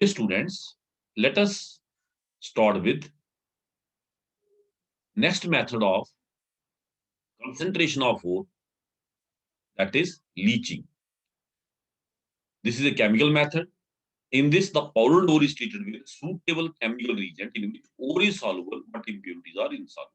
Dear students, let us start with next method of concentration of ore, that is leaching. This is a chemical method. In this, the powdered ore is treated with suitable chemical reagent in which ore is soluble but impurities are insoluble.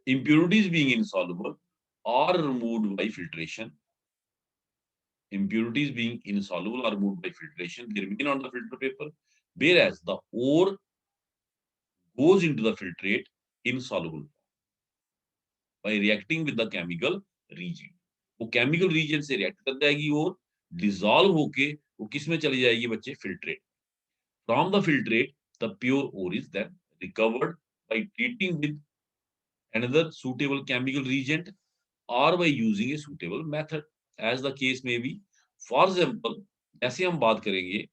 Impurities being insoluble are removed by filtration. Impurities being insoluble are removed by filtration. They remain on the filter paper, whereas the ore goes into the filtrate insoluble by reacting with the chemical reagent. वो chemical reason से react कर जाएगी और dissolve होके वो किस में चली जाएगी बच्चे, filtrate. From the filtrate the pure ore is then recovered by treating with another suitable chemical reagent or by using a suitable method as the case may be. For example, ऐसे हम बात करेंगे,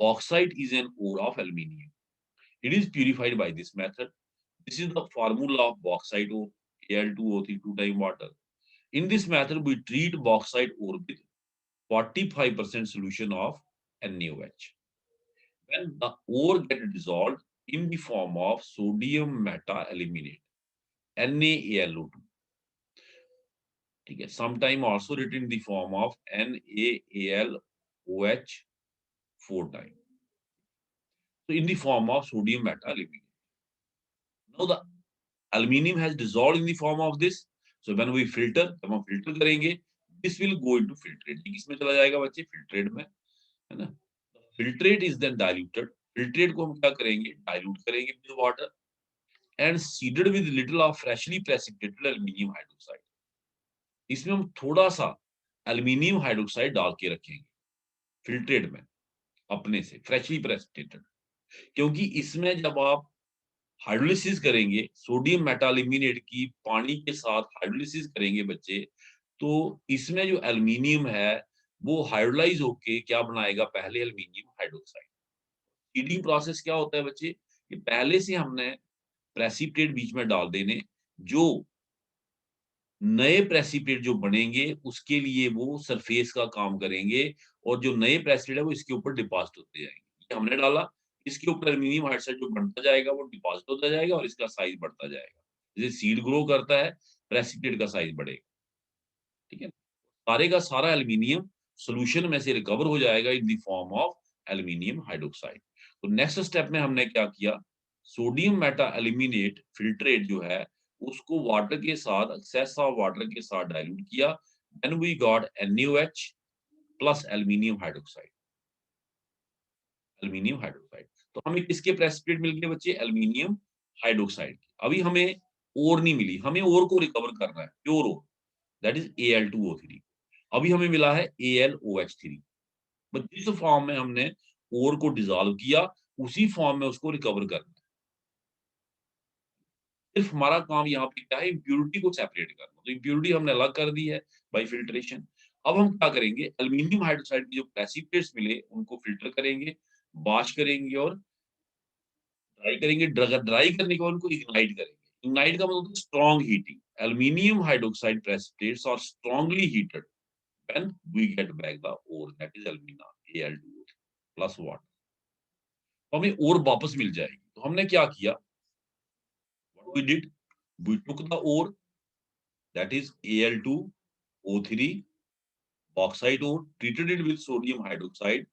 bauxite is an ore of aluminium. It is purified by this method. This is the formula of bauxite ore, Al2O3 2 time water. In this method, we treat bauxite ore with 45% solution of NaOH. When the ore gets dissolved in the form of sodium meta-aluminate, NaAlO2. Okay, sometime also written in the form of NaAlOH 4 times. So in the form of sodium meta-aluminate. Now the aluminium has dissolved in the form of this. So when we filter, जब हम filter करेंगे, this will go into filtrate. किसमें चला जाएगा बच्चे, filtrate में, है ना? Filtrate is then diluted. Filtrate को हम क्या करेंगे, dilute करेंगे with water and seeded with little of freshly precipitated aluminium hydroxide. इसमें हम थोड़ा सा aluminium hydroxide डाल के रखेंगे filtrate में अपने से, freshly precipitated, क्योंकि इसमें जब आप हाइड्रोलिसिस करेंगे, सोडियम मेटाल्यूमिनेट की पानी के साथ हाइड्रोलिसिस करेंगे बच्चे, तो इसमें जो एल्यूमिनियम है वो हाइड्रोलाइज होके क्या बनाएगा, पहले एल्यूमिनियम हाइड्रोक्साइड. सीडिंग प्रोसेस क्या होता है बच्चे, कि पहले से हमने प्रेसिपिटेट बीच में डाल देने, जो नए प्रेसिपिटेट जो बनेंगे उसके लिए वो सरफेस का काम करेंगे और जो नए प्रेसिपिटेट है वो इसके ऊपर डिपॉजिट होते जाएंगे. ये हमने डाला, इसके ऊपर एल्यूमिनियम हाइड्रोक्साइड जो बनता जाएगा वो डिपॉजिट होता जाएगा और इसका साइज बढ़ता जाएगा. जैसे सीड ग्रो करता है, प्रेसिपिटेट का साइज बढ़ेगा. ठीक है, सारे का सारा एल्यूमिनियम सॉल्यूशन में से रिकवर हो जाएगा in the form of aluminium hydroxide. तो नेक्स्ट स्टेप में हमने क्या किया, सोडियम मेटा एल्यूमिनेट फिल्ट्रेट जो है उसको वाटर के साथ, एक्सेस ऑफ वाटर के साथ डाइल्यूट किया. Then we got NaOH plus aluminium hydroxide. Aluminium hydroxide, तो हमें किसके प्रेसिपिटेट मिल गए बच्चे, एल्यूमिनियम हाइड्रोक्साइड. अभी हमें ओर नहीं मिली, हमें ओर को रिकवर करना है, pure ore, that is Al2O3. अभी हमें मिला है AlOH3. बट जिस फॉर्म में हमने ओर को डिसॉल्व किया उसी फॉर्म में उसको रिकवर करना है. सिर्फ हमारा काम यहाँ पे क्या है, इम्प्योरिटी को सेपरेट करना. तो इम्प्योरिटी हमने अलग कर दी है बाय फिल्ट्रेशन. अब हम क्या करेंगे, एल्यूमिनियम हाइड्रोक्साइड के जो प्रेसिपिटेट्स मिले उनको फिल्टर करेंगे, वॉश करेंगे और ड्राई करेंगे. ड्राई करने के बाद उनको इग्नाइट करेंगे. इग्नाइट का मतलब strong heating. Aluminium hydroxide precipitates are strongly heated when we get back the ore, that is alumina Al2O plus water. तो हमें ore वापस मिल जाएगी. तो हमने क्या किया, what we did, we took the ore, that is Al2O3 bauxite ore, treated it with sodium hydroxide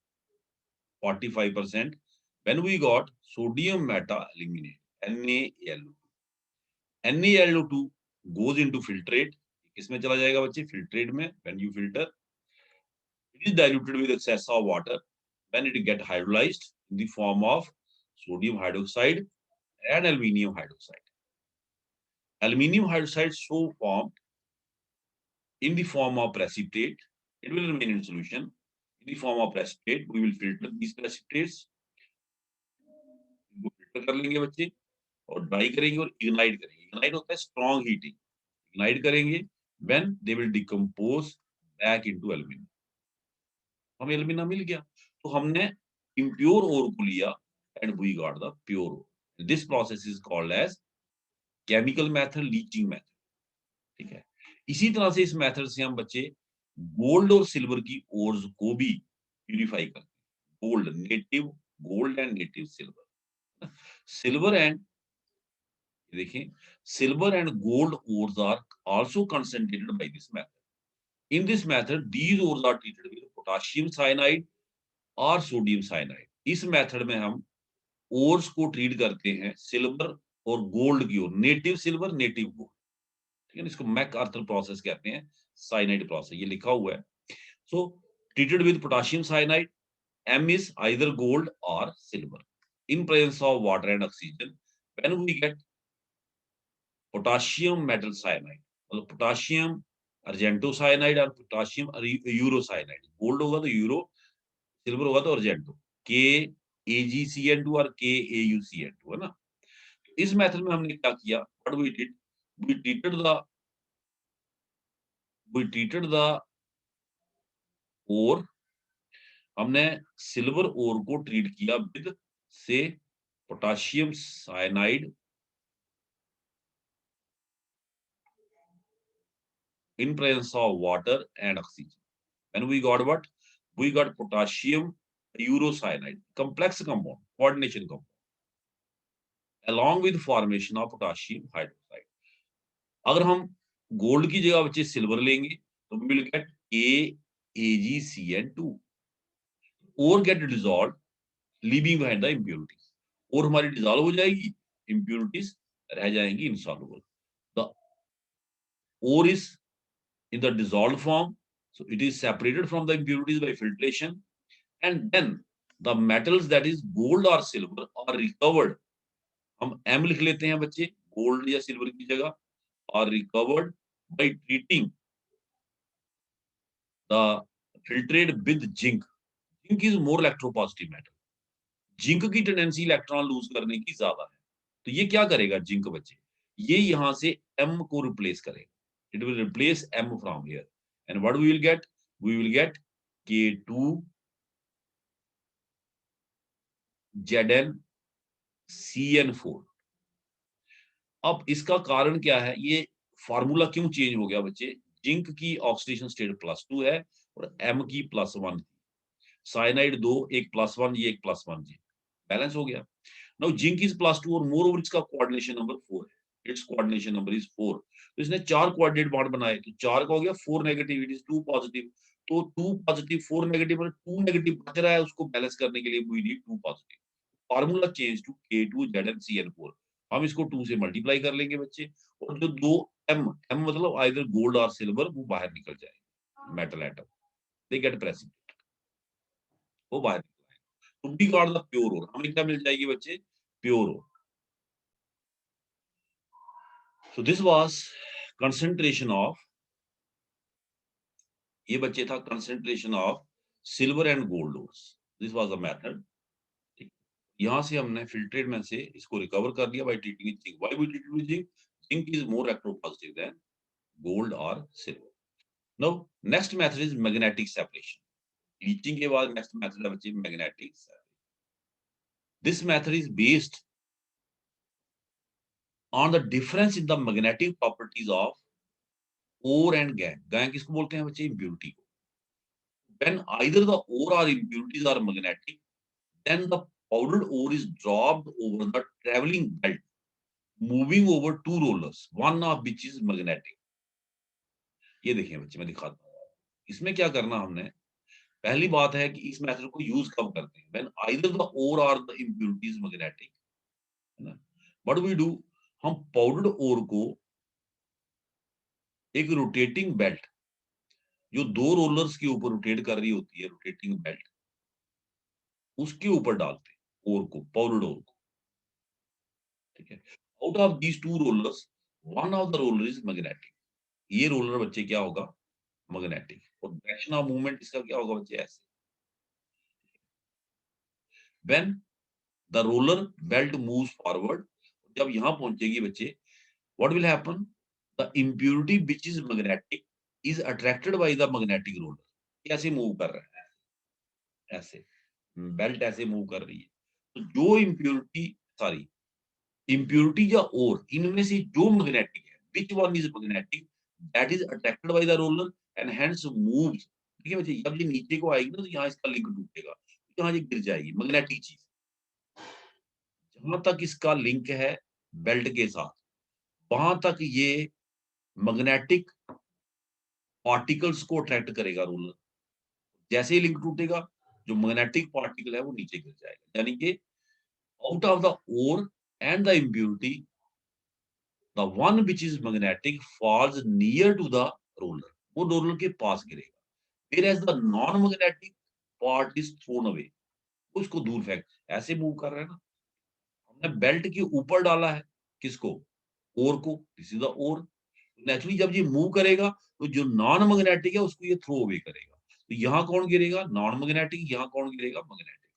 45%. When we got sodium meta aluminate NaAlO2. NaAlO2 goes into filtrate. किसमें चला जाएगा बच्चे, filtrate में. When you filter, it is diluted with excess of water. When it get hydrolyzed in the form of sodium hydroxide and aluminium hydroxide. Aluminium hydroxide so formed in the form of precipitate. It will remain in solution in the form of precipitate. We will filter these precipitates. filter कर लेंगे बच्चे और dry करेंगे और ignite करेंगे. Ignite होता है strong heating. Ignite करेंगे when they will decompose back into alumina. हमें alumina मिल गया. तो हमने impure ore को लिया and we got the pure ore. This process is called as chemical method, leaching method. ठीक है, इसी तरह से इस मेथड से हम बच्चे गोल्ड और सिल्वर की ओर्स को भी प्यूरिफाई करते हैं. gold, native gold and native silver. Silver and देखिए, silver and gold ores are also concentrated by this method. In this method, these ores are treated with potassium cyanide और sodium cyanide. इस method में हम ores को treat करते हैं silver और gold की ओर, नेटिव सिल्वर नेटिव गोल्ड, ठीक है ना। इसको मैक आर्थर प्रोसेस कहते हैं, साइनाइड प्रोसेस, ये लिखा हुआ है। So treated with potassium cyanide, M is either gold और silver in presence of water and oxygen. When we get potassium metal cyanide, मतलब पोटाशियम अर्जेंटो साइनाइड और पोटाशियम यूरो साइनाइड, गोल्ड होगा तो euro, silver होगा तो अर्जेंटो, के AgCN2 और KAuCN2, है ना। इस मेथड में हमने क्या किया, what we did, we treated the ore, हमने सिल्वर ओर को ट्रीट किया विद से potassium cyanide in presence of water and oxygen. When we got what? We got potassium eurocyanide, complex compound, coordination compound, along with formation of potassium hydroxide. अगर हम gold की जगह बच्चे silver लेंगे तो we will get KAgCN2 और get dissolved, leaving behind the impurities. और हमारी डिजॉल्व हो जाएगी, impurities रह जाएंगी insoluble. The ore is in the dissolved form, so it is separated from the impurities by filtration, and then the metals, that is gold or silver, are recovered. हम M लिख लेते हैं बच्चे, gold या silver की जगह, are recovered by treating the filtrate with zinc. Zinc is more electropositive metal. Zinc की tendency electron lose करने की ज्यादा है, तो ये क्या करेगा जिंक बच्चे, ये यहां से M को रिप्लेस करेगा, it will replace M from here, and what we will get, we will get K2 ZnCN4। अब इसका कारण क्या है, ये फार्मूला क्यों चेंज हो गया बच्चे, जिंक की ऑक्सीडेशन स्टेट +2 है और M की +1, साइनाइड 2, एक +1 ये, एक +1 जी, बैलेंस हो गया। नाउ जिंक इज +2 और मोर ओवर इसका कोऑर्डिनेशन नंबर 4 है, इट्स कोऑर्डिनेशन नंबर इज 4, तो इसने 4 कोऑर्डिनेट बॉन्ड बनाए, तो 4 का हो गया 4 नेगेटिव, इट इज 2 पॉजिटिव, तो 2 पॉजिटिव 4 नेगेटिव, मतलब 2 नेगेटिव बच रहा है, उसको बैलेंस करने के लिए we need 2 positive. Formula change to K2 ZnCN4, हम इसको 2 से मल्टीप्लाई कर लेंगे बच्चे, और जो 2 M मतलब आइदर गोल्ड और सिल्वर, वो बाहर निकल जाएंगे, metal atom, they get precipitated, वो बाहर निकल आएंगे, तो we got the pure ore, हमें क्या मिल जाएगी बच्चे, pure ore. So this was concentration of, ये बच्चे था concentration of silver and gold ores. This was the method. यहाँ से हमने फिल्ट्रेट में से इसको रिकवर कर लिया by treating with zinc. Why we treat with zinc? Zinc is more electropositive than gold or silver. Now next method is magnetic separation. Leaching के बाद next method है बच्चे magnetic separation. This method is based on the difference in the magnetic properties of ore and gangue. Gangue किसको बोलते हैं बच्चे, impurity को। When either the ore or impurities are magnetic, then the powdered ore is dropped over the traveling belt, moving over 2 rollers, one of which is magnetic. ये देखिए बच्चे, मैं दिखाता हूँ। इसमें क्या करना हमने, पहली बात है कि इस मेथड को यूज कब करते हैं, when either the ore or the impurity is magnetic, है ना। What we do, हम powdered ore को एक रोटेटिंग बेल्ट, जो 2 रोलर्स के ऊपर रोटेट कर रही होती है, रोटेटिंग बेल्ट, उसके ऊपर डालते हैं ओर को, पाउडर्ड ओर को, ठीक है। Out of these 2 rollers, one of the roller is magnetic, ये रोलर बच्चे क्या होगा, मैग्नेटिक, और डायरेक्शन ऑफ मूवमेंट इसका क्या होगा बच्चे, ऐसे। When the roller belt moves forward, जब यहां पहुंचेगी बच्चे, what will happen, the impurity which is magnetic is attracted by the magnetic roller, कैसे मूव कर रहा है, ऐसे बेल्ट ऐसे मूव कर रही है, तो जो इम्प्योरिटी, सॉरी, इम्प्योरिटी या और इनमें से जो मैग्नेटिक है, which one is magnetic, that is attracted by the roller and hence moves, ठीक है बच्चे। जब ये नीचे को आएगी ना, तो यहाँ इसका लिंक टूटेगा, यहाँ ये गिर जाएगी, मैग्नेटिक चीज। जहां तक इसका लिंक है बेल्ट के साथ, वहां तक ये मैग्नेटिक पार्टिकल्स को अट्रैक्ट करेगा रोलर। जैसे ही लिंक टूटेगा, जो मैग्नेटिक पार्टिकल है वो नीचे गिर जाएगा। यानी कि out of the ore and the impurity, the one which is magnetic falls near to the roller, वो रोलर के पास गिरेगा। Whereas the non-magnetic part is thrown away, उसको दूर फेंक, ऐसे मूव कर रहे हैं ना, हमने बेल्ट के ऊपर डाला है किसको, ओर को, this is the ore. Naturally जब ये मूव करेगा तो जो नॉन मैग्नेटिक है उसको ये थ्रो अवे करेगा। तो यहाँ कौन गिरेगा, नॉन मैग्नेटिक, यहाँ कौन गिरेगा, मैग्नेटिक।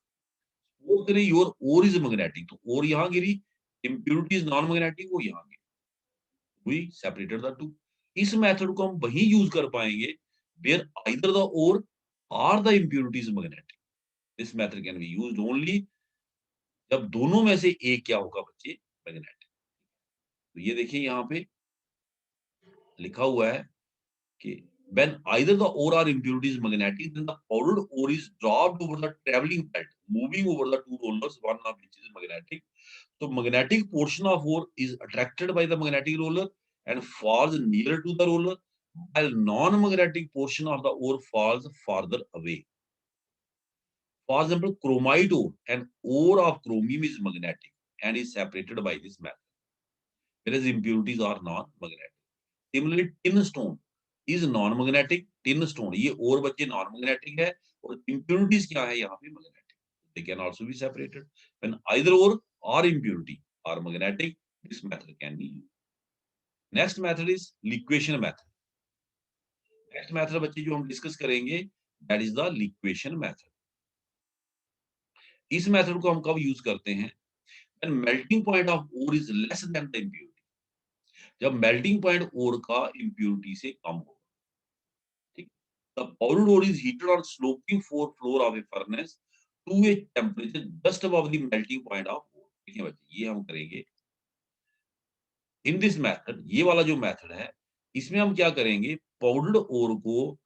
सपोज करें योर ओर इज मैग्नेटिक, तो ओर यहाँ गिरी, इम्प्योरिटी इज नॉन मैग्नेटिक, वो यहाँ गिरी, वी सेपरेटेड द टू। इस मेथड को हम वही यूज कर पाएंगे where either the ore or the impurity is magnetic. This method can be used only जब दोनों में से एक क्या होगा बच्चे, मैग्नेटिक। तो ये देखिए यहाँ पे लिखा हुआ है कि when either the ore or impurity is magnetic, then the powdered ore is dropped over the traveling belt, moving over the two rollers, one of which is magnetic. So magnetic portion of ore is attracted by the magnetic roller and falls nearer to the roller, while non-magnetic portion of the ore falls farther away. For example, chromite ore, an ore of chromium is magnetic and is separated by this method, whereas impurities are non-magnetic. Similarly, tin stone is non-magnetic. Tin stone, ये ore बच्चे non-magnetic है और impurities क्या है यहाँ पे magnetic. They can also be separated. When either ore or impurity are magnetic, this method can be used. Next method is liquation method. Next method बच्चे जो हम discuss करेंगे, that is the liquation method. इस method को हम कब use करते हैं, when melting point of ore is less than the impurity, जब melting point ore का impurity से कम होगा, ठीक। the powdered ore is heated on sloping floor of a furnace to a temperature just above the melting point of ore। देखिए बच्चे ये हम करेंगे इन दिस मेथड, ये वाला जो मेथड है इसमें हम क्या करेंगे, पाउडर्ड ओर को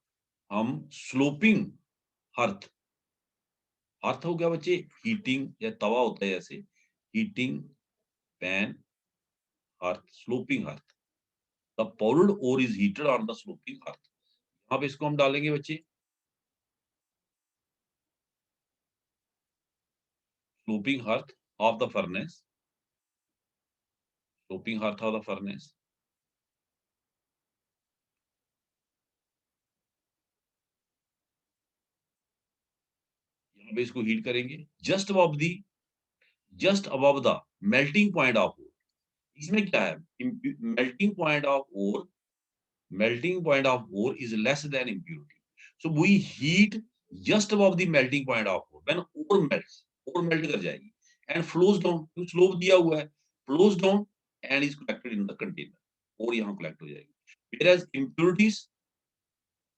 हम स्लोपिंग हर्थ, अर्थ हो गया बच्चे हीटिंग या तवा होता है जैसे, heating pan, hearth, sloping hearth. The powdered ore is heated on the sloping hearth. यहाँ पे इसको हम डालेंगे बच्चे sloping hearth of the furnace, sloping hearth of the furnace. यहाँ पे इसको हीट करेंगे just above the melting point of ore. इसमें क्या है, melting point of ore, melting point of ore is less than impurity, so we heat just above the melting point of ore। when ore melts, ore melt कर जाएगी and flows down, तो slope दिया हुआ है, flows down and is collected in the container, और यहाँ collect हो जाएगी। whereas impurities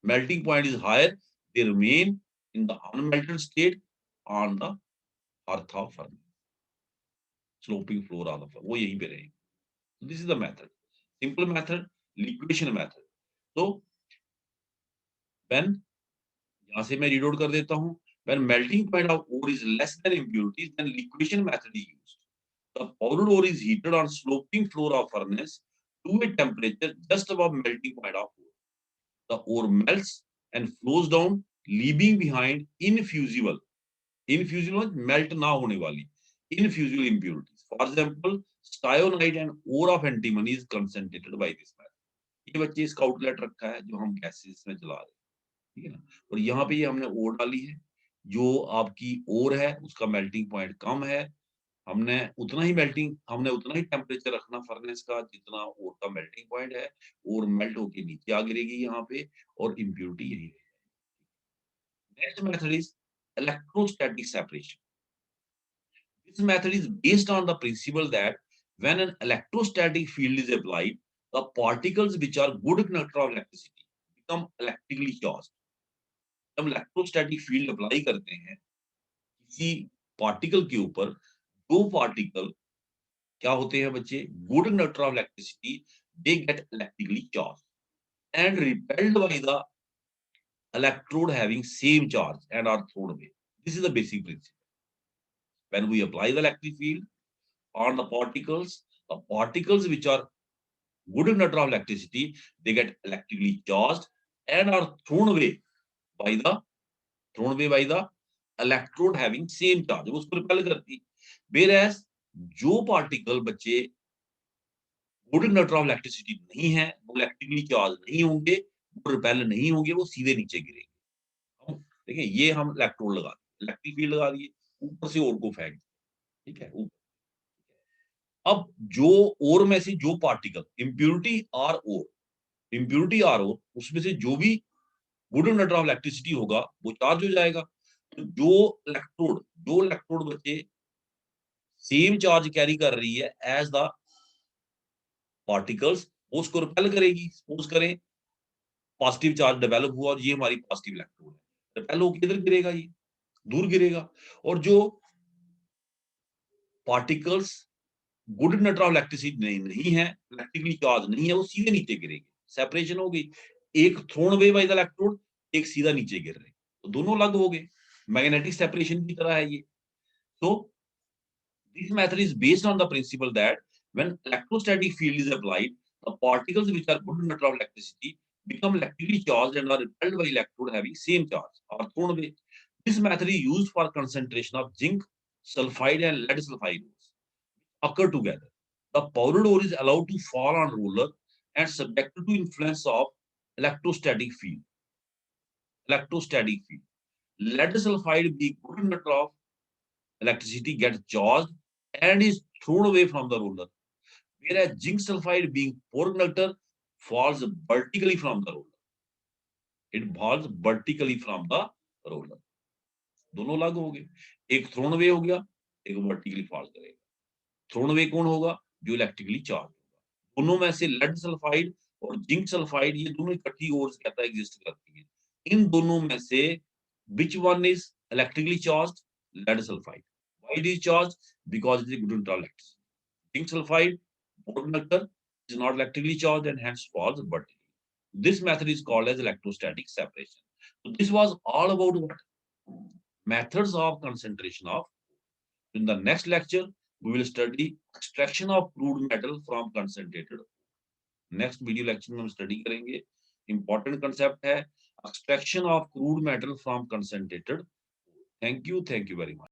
melting point is higher, they remain in the unmelted state on the earth of furnace, sloping floor of the furnace, वो यहीं पे रहेगी। so this is the method, simple method, liquidation method। तो when, यहाँ से मैं read out कर देता हूँ, when melting point of ore is less than impurities, then liquidation method is used। The powdered ore is heated on sloping floor of furnace to a temperature just above melting point of ore। The ore melts and flows down, leaving behind infusible, infusible melt ना होने वाली, infusible impurities। For example, styrolite and ore of antimony is concentrated by this method। ये बच्चे इसका outlet रखा है जो हम गैसेस में जला रहे हैं, ठीक है ना। और यहाँ पे ये हमने ओर डाली है, जो आपकी ओर है उसका मेल्टिंग पॉइंट कम है, हमने उतना ही टेम्परेचर रखना फर्नेस का जितना ओर का मेल्टिंग पॉइंट है, और मेल्ट होके नीचे आ गिरेगी यहाँ पे और इम्प्योरिटी यही रहेगी। Next method is electrostatic separation. This method is based on the principal that when an electrostatic field is applied, the particles which are good conductor of electricity become electrically charged। जब electrostatic field apply करते हैं किसी particle के ऊपर, दो particle क्या होते हैं बच्चे, good conductor of electricity, they get electrically charge and repelled by the electrode having same charge and are thrown away। This is the basic principle. When we apply the electric field on the particles which are good conductor of electricity, they get electrically charged and are thrown away by the electrode having same charge, वो उसको repel करती है. Whereas जो particle बच्चे good conductor of electricity नहीं है, वो electrically charge नहीं होंगे, वो रिपेल नहीं होंगे, वो सीधे नीचे गिरेंगे. हम देखिए ये हम इलेक्ट्रोड लगा दिए, इलेक्ट्रिक फील्ड लगा दिए, ऊपर से ओर को फेंक दिया, ठीक है. अब जो ओर में से जो पार्टिकल इम्प्यूरिटी आर ओर उसमें से जो भी गुड कंडक्टर ऑफ इलेक्ट्रिसिटी होगा वो चार्ज हो जाएगा. तो जो इलेक्ट्रोड बच्चे सेम चार्ज कैरी कर रही है एज द पार्टिकल्स, वो उसको रिपेल करेगी. सपोज करें पॉजिटिव चार्ज डेवलप हुआ और ये हमारी पॉजिटिव इलेक्ट्रोड है, रिपेल होकर किधर गिरेगा, ये दूर गिरेगा. और जो particles good conductor of electricity नहीं है, इलेक्ट्रिकली चार्ज नहीं है, वो सीधे नीचे गिरेगी. सेपरेशन हो गई, एक thrown away by the electrode, एक सीधा नीचे गिर रहे, तो दोनों अलग हो गए. मैग्नेटिक सेपरेशन की तरह है ये. तो this method is based on the principle that when electrostatic field is applied, the particles which are good conductor of electricity become electrically charged and are repelled by electrode having same charge or thrown away. This method is used for concentration of zinc sulfide and lead sulfide ores occur together. The powdered ore is allowed to fall on roller and subjected to influence of electrostatic field. Lead sulfide being good conductor of electricity gets charged and is thrown away from the roller, whereas zinc sulfide being poor conductor falls vertically from the roller. It falls vertically from the roller. दोनों अलग हो गए, एक thrown away हो गया, एक vertically fall करेगा. Thrown away कौन होगा, जो इलेक्ट्रिकली चार्ज होगा. दोनों में से लेड सल्फाइड और जिंक सल्फाइड ये दोनों इकट्ठी ओर्स कहता है एग्जिस्ट करती है. इन दोनों में से which one is electrically charged? Lead sulfide. Why it is charged? Because it is good conductor electricity. Zinc sulfide, poor conductor, is not electrically charged and hence falls vertically. This method is called as electrostatic separation. So this was all about what? Methods of concentration of. In the next lecture, we will study extraction of crude metal from concentrated. Next video lecture में हम study करेंगे. Important concept है extraction of crude metal from concentrated. Thank you very much.